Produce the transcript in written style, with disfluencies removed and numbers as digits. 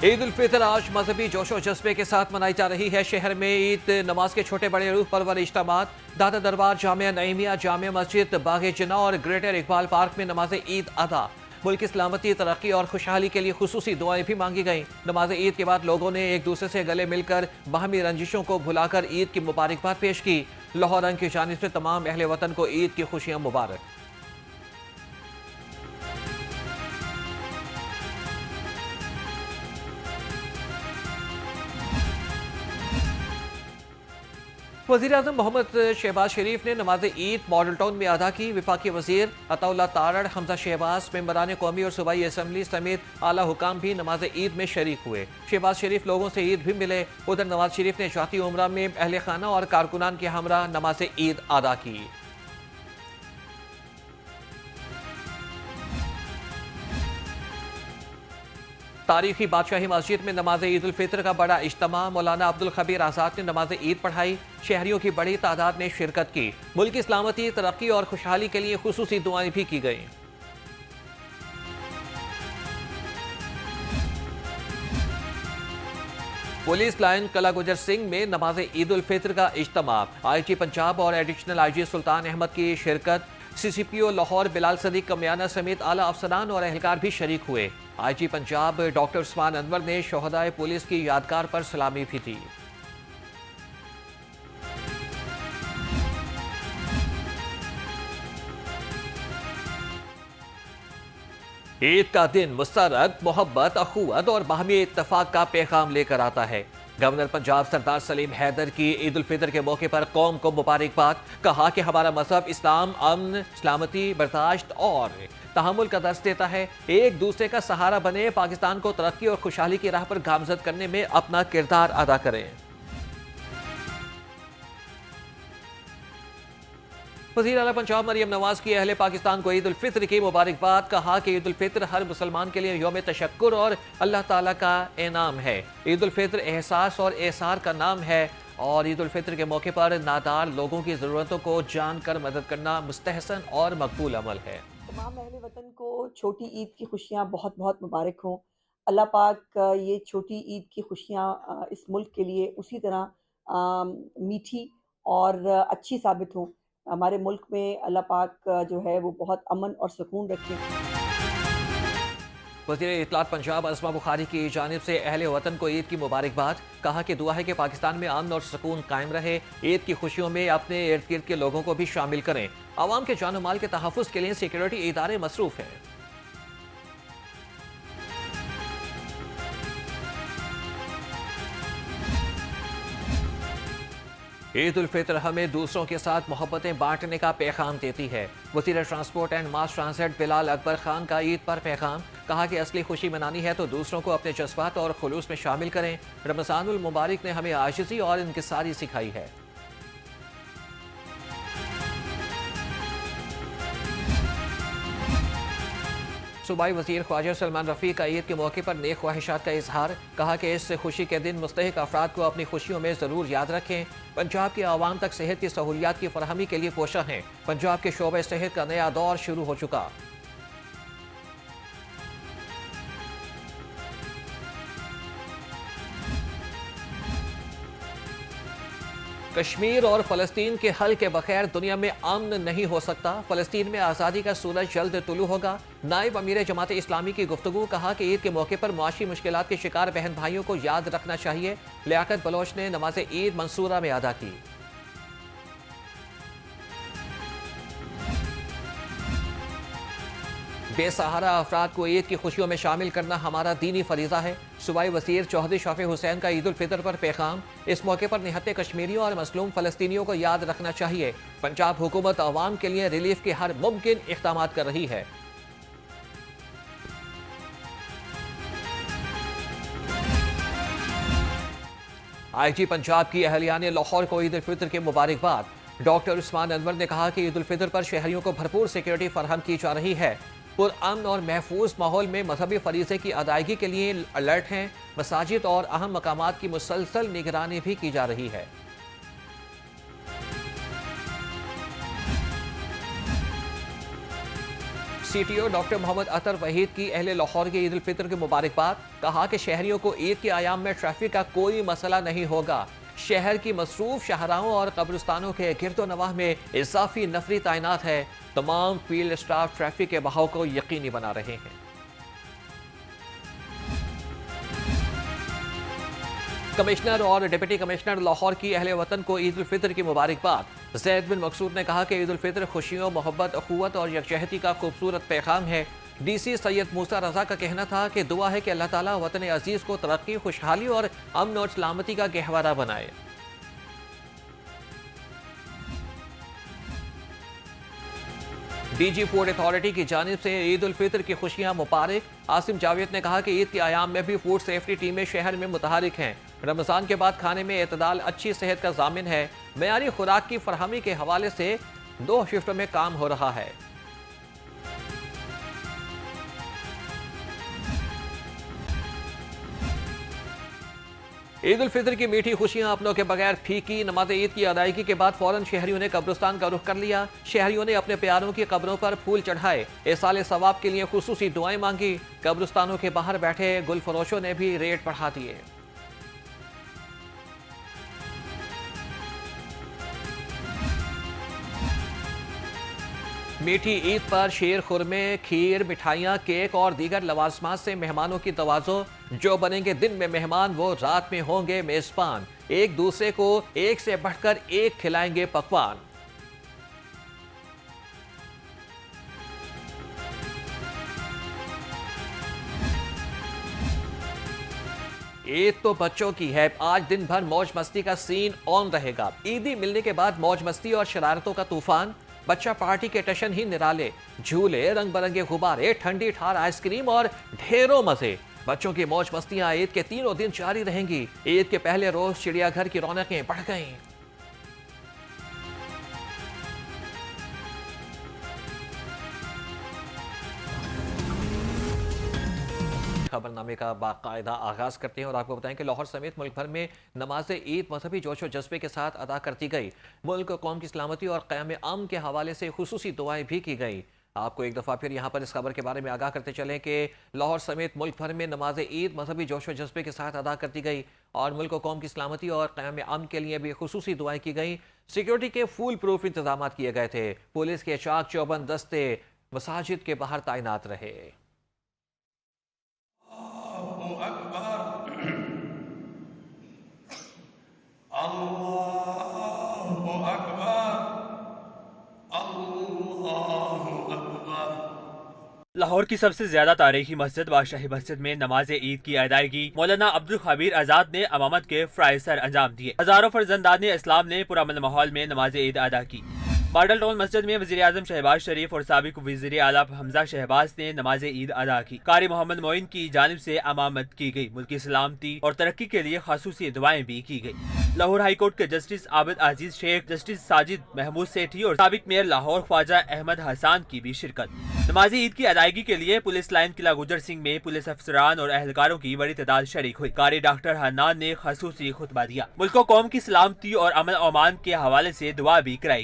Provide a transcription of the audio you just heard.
عید الفطر آج مذہبی جوش و جذبے کے ساتھ منائی جا رہی ہے۔ شہر میں عید نماز کے چھوٹے بڑے روح پرور اجتماعات دادا دربار، جامعہ نعیمیہ، جامع مسجد باغ جناح اور گریٹر اقبال پارک میں نماز عید ادا۔ ملک کی سلامتی، ترقی اور خوشحالی کے لیے خصوصی دعائیں بھی مانگی گئیں۔ نماز عید کے بعد لوگوں نے ایک دوسرے سے گلے مل کر باہمی رنجشوں کو بھلا کر عید کی مبارکباد پیش کی۔ لاہور رنگ کی جانب سے تمام اہل وطن کو عید کی خوشیاں مبارک۔ وزیراعظم محمد شہباز شریف نے نماز عید ماڈل ٹاؤن میں ادا کی۔ وفاقی وزیر عطا اللہ تارڑ، حمزہ شہباز، ممبران قومی اور صوبائی اسمبلی سمیت اعلیٰ حکام بھی نماز عید میں شریک ہوئے۔ شہباز شریف لوگوں سے عید بھی ملے۔ ادھر نواز شریف نے ذاتی عمرہ میں اہل خانہ اور کارکنان کے ہمراہ نماز عید ادا کی۔ تاریخی بادشاہی مسجد میں نماز عید الفطر کا بڑا اجتماع۔ مولانا عبدالخبیر آزاد نے نماز عید پڑھائی۔ شہریوں کی بڑی تعداد نے شرکت کی۔ ملک کی سلامتی، ترقی اور خوشحالی کے لیے خصوصی دعائیں بھی کی گئیں۔ پولیس لائن کلا گجر سنگھ میں نماز عید الفطر کا اجتماع۔ آئی جی پنجاب اور ایڈیشنل آئی جی سلطان احمد کی شرکت۔ سی سی پی او لاہور بلال صدیق کمیانہ سمیت اعلیٰ افسران اور اہلکار بھی شریک ہوئے۔ آئی جی پنجاب ڈاکٹر عثمان انور نے شہدائے پولیس کی یادگار پر سلامی بھی دی۔ عید کا دن مسرت، محبت، اخوت اور باہمی اتفاق کا پیغام لے کر آتا ہے۔ گورنر پنجاب سردار سلیم حیدر کی عید الفطر کے موقع پر قوم کو مبارکباد۔ کہا کہ ہمارا مذہب اسلام امن، سلامتی، برداشت اور تحمل کا درس دیتا ہے۔ ایک دوسرے کا سہارا بنے، پاکستان کو ترقی اور خوشحالی کی راہ پر گامزن کرنے میں اپنا کردار ادا کریں۔ وزیر اعلیٰ پنجاب مریم نواز کی اہل پاکستان کو عید الفطر کی مبارکباد۔ کہا کہ عید الفطر ہر مسلمان کے لیے یوم تشکر اور اللہ تعالیٰ کا انعام ہے۔ عید الفطر احساس اور احسار کا نام ہے اور عید الفطر کے موقع پر نادار لوگوں کی ضرورتوں کو جان کر مدد کرنا مستحسن اور مقبول عمل ہے۔ تمام اہل وطن کو چھوٹی عید کی خوشیاں بہت بہت مبارک ہوں۔ اللہ پاک یہ چھوٹی عید کی خوشیاں اس ملک کے لیے اسی طرح میٹھی اور اچھی ثابت ہوں۔ ہمارے ملک میں اللہ پاک جو ہے وہ بہت امن اور سکون رکھے۔ وزیر اطلاعات پنجاب عظمہ بخاری کی جانب سے اہل وطن کو عید کی مبارکباد۔ کہا کہ دعا ہے کہ پاکستان میں امن اور سکون قائم رہے۔ عید کی خوشیوں میں اپنے ارد گرد کے لوگوں کو بھی شامل کریں۔ عوام کے جان و مال کے تحفظ کے لیے سیکیورٹی ادارے مصروف ہیں۔ عید الفطر ہمیں دوسروں کے ساتھ محبتیں بانٹنے کا پیغام دیتی ہے۔ وزیر ٹرانسپورٹ اینڈ ماس ٹرانزٹ بلال اکبر خان کا عید پر پیغام۔ کہا کہ اصلی خوشی منانی ہے تو دوسروں کو اپنے جذبات اور خلوص میں شامل کریں۔ رمضان المبارک نے ہمیں عاجزی اور انکساری سکھائی ہے۔ صوبائی وزیر خواجہ سلمان رفیق کا عید کے موقع پر نیک خواہشات کا اظہار۔ کہا کہ اس خوشی کے دن مستحق افراد کو اپنی خوشیوں میں ضرور یاد رکھیں۔ پنجاب کے عوام تک صحت کی سہولیات کی فراہمی کے لیے کوشاں ہیں۔ پنجاب کے شعبہ صحت کا نیا دور شروع ہو چکا۔ کشمیر اور فلسطین کے حل کے بغیر دنیا میں امن نہیں ہو سکتا۔ فلسطین میں آزادی کا سورج جلد طلوع ہوگا۔ نائب امیر جماعت اسلامی کی گفتگو۔ کہا کہ عید کے موقع پر معاشی مشکلات کے شکار بہن بھائیوں کو یاد رکھنا چاہیے۔ لیاقت بلوچ نے نماز عید منصورہ میں ادا کی۔ بے سہارا افراد کو عید کی خوشیوں میں شامل کرنا ہمارا دینی فریضہ ہے۔ صوبائی وزیر چوہدری شافع حسین کا عید الفطر پر پیغام۔ اس موقع پر نہتے کشمیریوں اور مظلوم فلسطینیوں کو یاد رکھنا چاہیے۔ پنجاب حکومت عوام کے لیے ریلیف کے ہر ممکن اقدامات کر رہی ہے۔ آئی جی پنجاب کی اہلیان لاہور کو عید الفطر کی مبارکباد۔ ڈاکٹر عثمان انور نے کہا کہ عید الفطر پر شہریوں کو بھرپور سیکیورٹی فراہم کی جا رہی ہے۔ پرامن اور محفوظ ماحول میں مذہبی فریضے کی ادائیگی کے لیے الرٹ ہیں۔ مساجد اور اہم مقامات کی مسلسل نگرانی بھی کی جا رہی ہے۔ سی ٹی او ڈاکٹر محمد اطہر وحید کی اہل لاہور کے عید الفطر کی مبارکباد. کہا کہ شہریوں کو عید کے ایام میں ٹریفک کا کوئی مسئلہ نہیں ہوگا. شہر کی مصروف شاہراہوں اور قبرستانوں کے گرد و نواح میں اضافی نفری تعینات ہے. تمام فیلڈ سٹاف ٹریفک کے بہاؤ کو یقینی بنا رہے ہیں. کمشنر اور ڈپٹی کمشنر لاہور کی اہل وطن کو عید الفطر کی مبارکباد. زید بن مقصود نے کہا کہ عید الفطر خوشیوں، محبت، اخوت اور یکجہتی کا خوبصورت پیغام ہے. ڈی سی سید موسیٰ رضا کا کہنا تھا کہ دعا ہے کہ اللہ تعالیٰ وطن عزیز کو ترقی، خوشحالی اور امن اور سلامتی کا گہوارہ بنائے. ڈی جی فوڈ اتھارٹی کی جانب سے عید الفطر کی خوشیاں مبارک. عاصم جاوید نے کہا کہ عید کے ایام میں بھی فوڈ سیفٹی ٹیمیں شہر میں متحرک ہیں. رمضان کے بعد کھانے میں اعتدال اچھی صحت کا ضامن ہے. معیاری خوراک کی فراہمی کے حوالے سے 2 شفٹوں میں کام ہو رہا ہے. عید الفطر کی میٹھی خوشیاں اپنوں کے بغیر پھیکی. نماز عید کی ادائیگی کے بعد فوراً شہریوں نے قبرستان کا رخ کر لیا. شہریوں نے اپنے پیاروں کی قبروں پر پھول چڑھائے. ایصال ثواب کے لیے خصوصی دعائیں مانگی. قبرستانوں کے باہر بیٹھے گل فروشوں نے بھی ریٹ بڑھا دیے. میٹھی عید پر شیر خرمے، کھیر، مٹھائیاں، کیک اور دیگر لوازمات سے مہمانوں کی توازو. جو بنیں گے دن میں مہمان وہ رات میں ہوں گے میزبان. ایک دوسرے کو ایک سے بڑھ کر ایک کھلائیں گے پکوان. عید تو بچوں کی ہے. آج دن بھر موج مستی کا سین آن رہے گا. عیدی ملنے کے بعد موج مستی اور شرارتوں کا طوفان. بچہ پارٹی کے ٹشن ہی نرالے. جھولے، رنگ برنگے غبارے، ٹھنڈی ٹھار آئس کریم اور ڈھیروں مزے. بچوں کی موج مستیاں عید کے تینوں دن جاری رہیں گی. عید کے پہلے روز چڑیا گھر کی رونقیں بڑھ گئیں. خبر نامے کا باقاعدہ آغاز کرتے ہیں اور آپ کو بتائیں کہ لاہور سمیت ملک بھر میں نماز عید مذہبی جوش و جذبے کے ساتھ ادا کرتی گئی. ملک و قوم کی سلامتی اور قیام امن کے حوالے سے خصوصی دعائیں بھی کی گئیں. آپ کو ایک دفعہ پھر یہاں پر اس خبر کے بارے میں آگاہ کرتے چلیں کہ لاہور سمیت ملک بھر میں نماز عید مذہبی جوش و جذبے کے ساتھ ادا کرتی گئی اور ملک و قوم کی سلامتی اور قیام امن کے لیے بھی خصوصی دعائیں کی گئیں. سیکیورٹی کے فول پروف انتظامات کیے گئے تھے. پولیس کے چاق چوبند دستے مساجد کے باہر تعینات رہے. لاہور کی سب سے زیادہ تاریخی مسجد بادشاہی مسجد میں نماز عید کی ادائیگی مولانا عبدالخبیر آزاد نے امامت کے فرائض سر انجام دیے. ہزاروں فرزندان اسلام نے پرامن ماحول میں نماز عید ادا کی. ماڈل ٹاؤن مسجد میں وزیر اعظم شہباز شریف اور سابق وزیر اعلیٰ حمزہ شہباز نے نماز عید ادا کی. قاری محمد معین کی جانب سے امامت کی گئی. ملکی سلامتی اور ترقی کے لیے خصوصی دعائیں بھی کی گئی. لاہور ہائی کورٹ کے جسٹس عابد عزیز شیخ، جسٹس ساجد محمود سیٹھی اور سابق میئر لاہور خواجہ احمد حسان کی بھی شرکت. نماز عید کی ادائیگی کے لیے پولیس لائن قلعہ گجر سنگھ میں پولیس افسران اور اہلکاروں کی بڑی تعداد شریک ہوئی. قاری ڈاکٹر حنان نے خصوصی خطبہ دیا. ملک و قوم کی سلامتی اور امن و امان کے حوالے سے دعا بھی کرائی گئی.